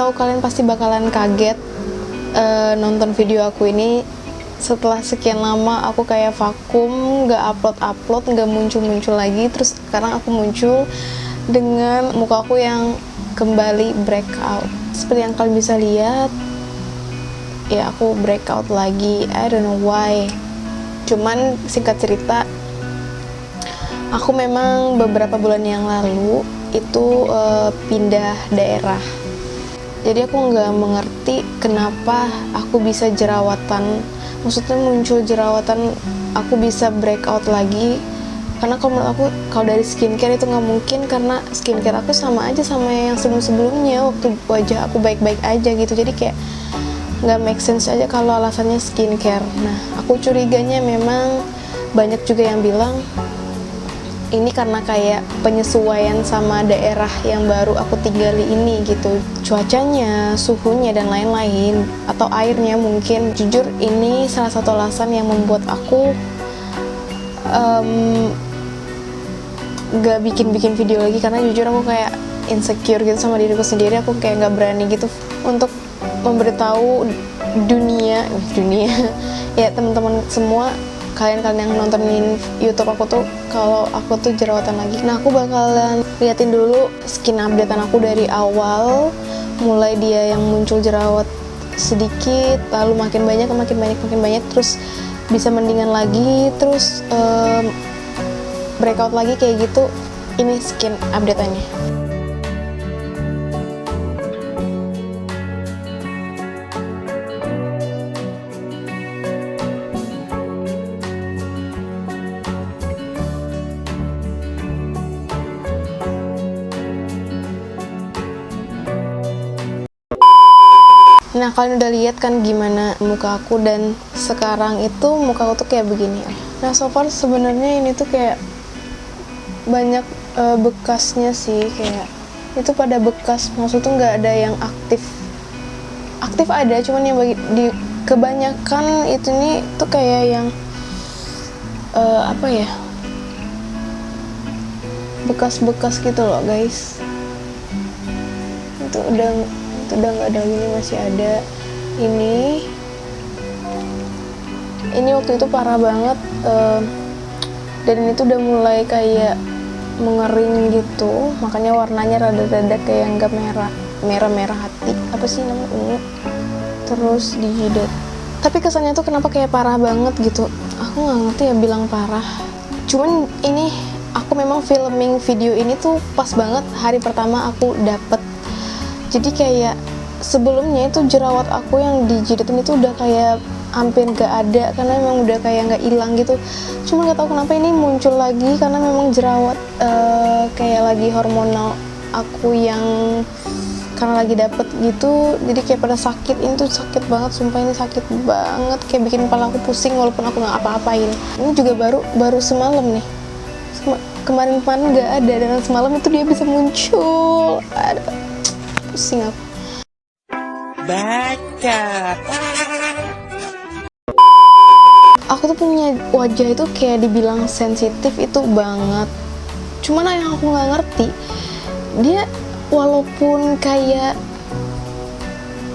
tahu kalian pasti bakalan kaget nonton video aku ini. Setelah sekian lama aku kayak vakum, nggak upload, nggak muncul lagi. Terus sekarang aku muncul dengan muka aku yang kembali breakout. Seperti yang kalian bisa lihat, ya aku breakout lagi. I don't know why. Cuman singkat cerita, aku memang beberapa bulan yang lalu itu pindah daerah. Jadi aku nggak mengerti kenapa aku bisa jerawatan. Maksudnya muncul jerawatan, aku bisa breakout lagi. Karena kalau menurut aku, kalau dari skincare itu nggak mungkin, karena skincare aku sama aja sama yang sebelum-sebelumnya. Waktu wajah aku baik-baik aja gitu. Jadi kayak nggak make sense aja kalau alasannya skincare. Nah, aku curiganya memang banyak juga yang bilang ini karena kayak penyesuaian sama daerah yang baru aku tinggali ini gitu, cuacanya, suhunya, dan lain-lain, atau airnya mungkin. Jujur ini salah satu alasan yang membuat aku gak bikin video lagi, karena jujur aku kayak insecure gitu sama diriku sendiri. Aku kayak gak berani gitu untuk memberitahu dunia ya teman-teman semua, kalian yang nontonin YouTube aku tuh, kalau aku tuh jerawatan lagi. Nah, aku bakalan liatin dulu skin updatean aku dari awal, mulai dia yang muncul jerawat sedikit, lalu makin banyak, terus bisa mendingan lagi, terus breakout lagi kayak gitu. Ini skin updateannya. Nah, kalian udah lihat kan gimana muka aku, dan sekarang itu muka aku tuh kayak begini. Nah, so far sebenarnya ini tuh kayak banyak bekasnya sih, kayak itu pada bekas. Maksudnya nggak ada yang aktif ada, cuman yang di kebanyakan itu nih tuh kayak yang apa ya, bekas-bekas gitu loh guys. Itu udah nggak ada, ini masih ada. Ini waktu itu parah banget, dan ini tuh udah mulai kayak mengering gitu, makanya warnanya rada-rada kayak nggak merah hati, apa sih namanya, ungu, terus di jidat. Tapi kesannya tuh kenapa kayak parah banget gitu, aku nggak ngerti ya bilang parah. Cuman ini aku memang filming video ini tuh pas banget hari pertama aku dapet. Jadi kayak sebelumnya itu jerawat aku yang di jidat ini tuh udah kayak hampir gak ada, karena memang udah kayak nggak hilang gitu. Cuma nggak tahu kenapa ini muncul lagi, karena memang jerawat kayak lagi hormonal aku yang karena lagi dapet gitu, jadi kayak pada sakit. Ini tuh sakit banget, sumpah ini sakit banget, kayak bikin kepala aku pusing walaupun aku nggak apa-apain. Ini juga baru semalam nih, kemarin nggak ada, dan semalam itu dia bisa muncul. Aduh, pusing aku. Baca. Aku tuh punya wajah itu kayak dibilang sensitif itu banget. Cuman yang aku nggak ngerti, dia walaupun kayak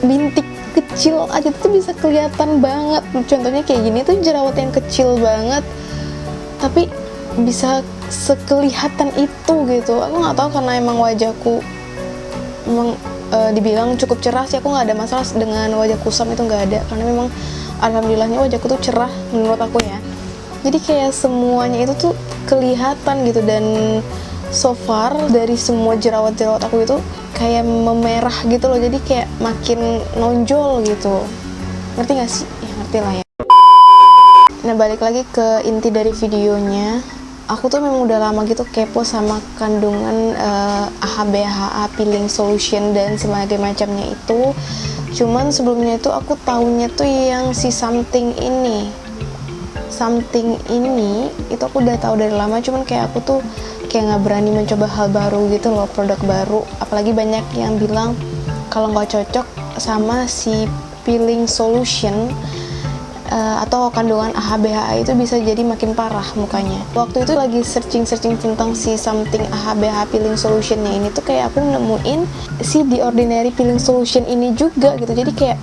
bintik kecil aja tuh bisa kelihatan banget. Contohnya kayak gini tuh jerawat yang kecil banget, tapi bisa sekelihatan itu gitu. Aku nggak tahu, karena emang wajahku emang dibilang cukup cerah sih. Aku nggak ada masalah dengan wajah kusam, itu nggak ada, karena memang alhamdulillahnya wajahku tuh cerah menurut aku ya. Jadi kayak semuanya itu tuh kelihatan gitu, dan so far dari semua jerawat aku itu kayak memerah gitu loh, jadi kayak makin nonjol gitu. Ngerti gak sih? Ya ngerti lah ya. Nah, balik lagi ke inti dari videonya. Aku tuh memang udah lama gitu kepo sama kandungan AHA peeling solution dan sebagainya macamnya itu. Cuman sebelumnya itu aku taunya tuh yang si something ini itu aku udah tahu dari lama. Cuman kayak aku tuh kayak nggak berani mencoba hal baru gitu loh, produk baru. Apalagi banyak yang bilang kalau nggak cocok sama si peeling solution atau kandungan AHA BHA itu bisa jadi makin parah mukanya. Waktu itu lagi searching tentang si something AHA BHA peeling solutionnya ini tuh kayak aku nemuin si The Ordinary peeling solution ini juga gitu. Jadi kayak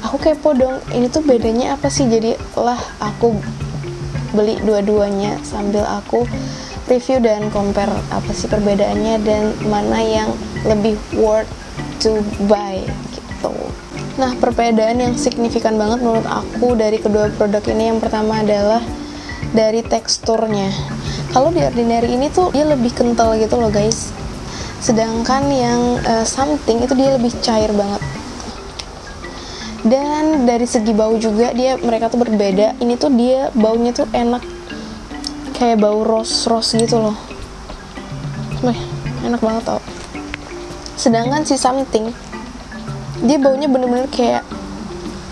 aku kepo dong, ini tuh bedanya apa sih? Jadi lah aku beli dua-duanya sambil aku review dan compare apa sih perbedaannya dan mana yang lebih worth to buy gitu. Nah, perbedaan yang signifikan banget menurut aku dari kedua produk ini, yang pertama adalah dari teksturnya. Kalau di Ordinary ini tuh dia lebih kental gitu loh guys, sedangkan yang something itu dia lebih cair banget. Dan dari segi bau juga mereka tuh berbeda. Ini tuh dia baunya tuh enak, kayak bau rose gitu loh. Enak banget tau. Sedangkan si something dia baunya bener-bener kayak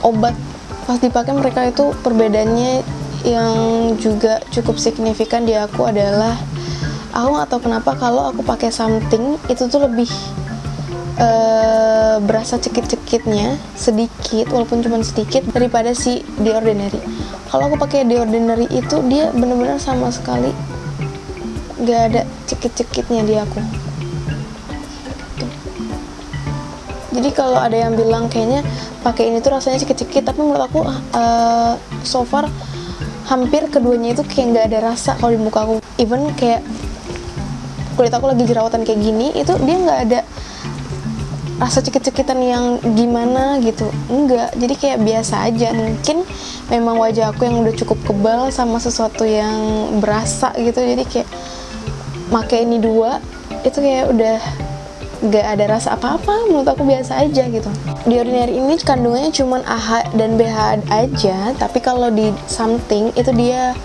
obat. Pas dipakai mereka itu perbedaannya yang juga cukup signifikan di aku adalah aku nggak tahu kenapa kalau aku pakai something itu tuh lebih berasa cekit-cekitnya sedikit, walaupun cuma sedikit, daripada si The Ordinary. Kalau aku pakai The Ordinary itu dia bener-bener sama sekali nggak ada cekit-cekitnya di aku. Jadi kalau ada yang bilang kayaknya pakai ini tuh rasanya cekit-cekit, tapi menurut aku so far hampir keduanya itu kayak nggak ada rasa kalau di muka aku. Even kayak kulit aku lagi jerawatan kayak gini, itu dia nggak ada rasa cekit-cekitan yang gimana gitu, enggak. Jadi kayak biasa aja. Mungkin memang wajah aku yang udah cukup kebal sama sesuatu yang berasa gitu, jadi kayak pakai ini dua itu kayak udah gak ada rasa apa-apa, menurut aku biasa aja gitu. Di Ordinary ini kandungannya cuma AHA dan BHA aja, tapi kalau di something itu dia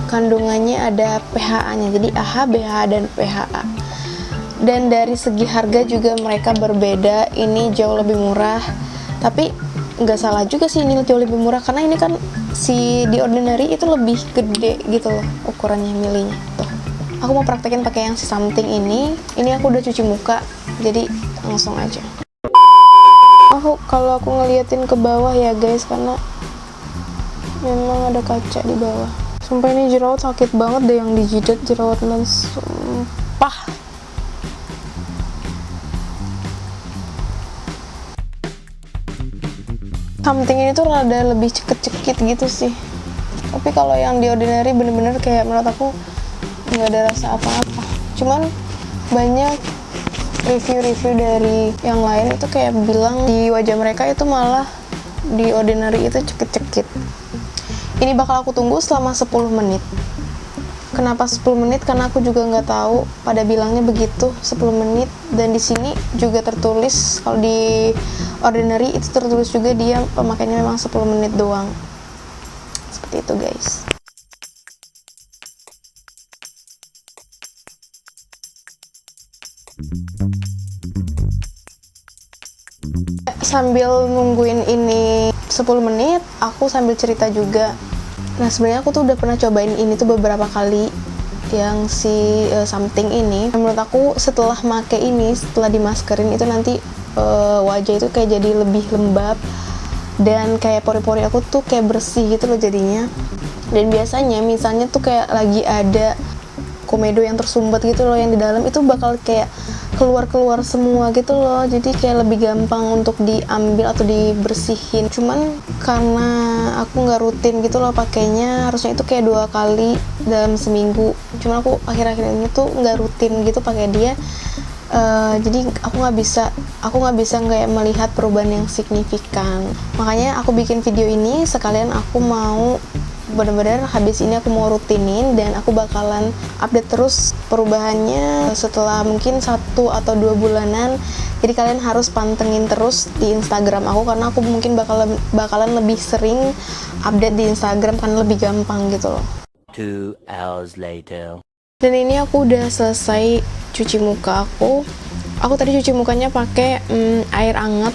kandungannya ada PHA-nya, jadi AHA, BHA, dan PHA. Dan dari segi harga juga mereka berbeda, ini jauh lebih murah, tapi nggak salah juga sih ini jauh lebih murah, karena ini kan si The Ordinary itu lebih gede gitu loh ukurannya, milinya tuh. Aku mau praktekin pakai yang si something ini aku udah cuci muka, jadi langsung aja. Kalau aku ngeliatin ke bawah ya guys, karena memang ada kaca di bawah. Sumpah ini jerawat sakit banget deh yang di jidat, jerawat dan sumpah. Something ini tuh rada lebih cekit-cekit gitu sih, tapi kalau yang di Ordinary bener-bener kayak menurut aku nggak ada rasa apa-apa. Cuman banyak review-review dari yang lain itu kayak bilang di wajah mereka itu malah di Ordinary itu cekit-cekit. Ini bakal aku tunggu selama 10 menit. Kenapa 10 menit? Karena aku juga nggak tahu, pada bilangnya begitu 10 menit. Dan di sini juga tertulis, kalau di Ordinary itu tertulis juga dia pemakaiannya memang 10 menit doang. Seperti itu guys. Sambil nungguin ini 10 menit, aku sambil cerita juga. Nah, sebenarnya aku tuh udah pernah cobain ini tuh beberapa kali, yang si something ini. Menurut aku setelah make ini, setelah dimaskerin itu nanti wajah itu kayak jadi lebih lembab dan kayak pori-pori aku tuh kayak bersih gitu loh jadinya. Dan biasanya misalnya tuh kayak lagi ada komedo yang tersumbat gitu loh yang di dalam, itu bakal kayak keluar semua gitu loh, jadi kayak lebih gampang untuk diambil atau dibersihin. Cuman karena aku nggak rutin gitu loh pakainya, harusnya itu kayak 2 kali dalam seminggu, cuman aku akhir-akhir ini tuh nggak rutin gitu pakai dia. Jadi aku nggak bisa kayak melihat perubahan yang signifikan. Makanya aku bikin video ini sekalian aku mau bener-bener habis ini aku mau rutinin, dan aku bakalan update terus perubahannya setelah mungkin 1 atau 2 bulanan. Jadi kalian harus pantengin terus di Instagram aku, karena aku mungkin bakalan lebih sering update di Instagram karena lebih gampang gitu loh. 2 hours later. Dan ini aku udah selesai cuci muka aku. Aku tadi cuci mukanya pakai air hangat,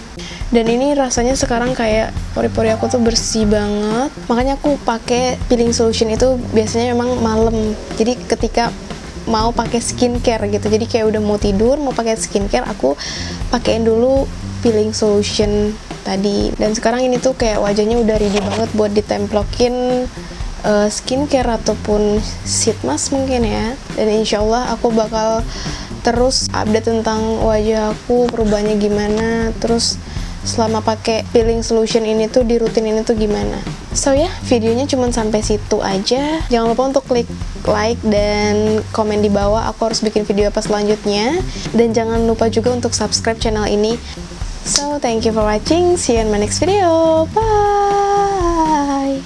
dan ini rasanya sekarang kayak pori-pori aku tuh bersih banget. Makanya aku pakai peeling solution itu biasanya memang malam. Jadi ketika mau pakai skincare gitu, jadi kayak udah mau tidur mau pakai skincare, aku pakein dulu peeling solution tadi. Dan sekarang ini tuh kayak wajahnya udah ready banget buat ditemplokin skincare ataupun sheet mask mungkin ya. Dan insya Allah aku bakal terus update tentang wajah aku, perubahannya gimana, terus selama pakai peeling solution ini tuh di rutin ini tuh gimana. So ya, videonya cuma sampai situ aja. Jangan lupa untuk klik like dan komen di bawah aku harus bikin video apa selanjutnya. Dan jangan lupa juga untuk subscribe channel ini. So, thank you for watching. See you in my next video. Bye.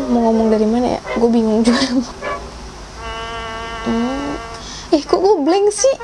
Mau ngomong dari mana ya? Gue bingung juga. Kok gue blank sih?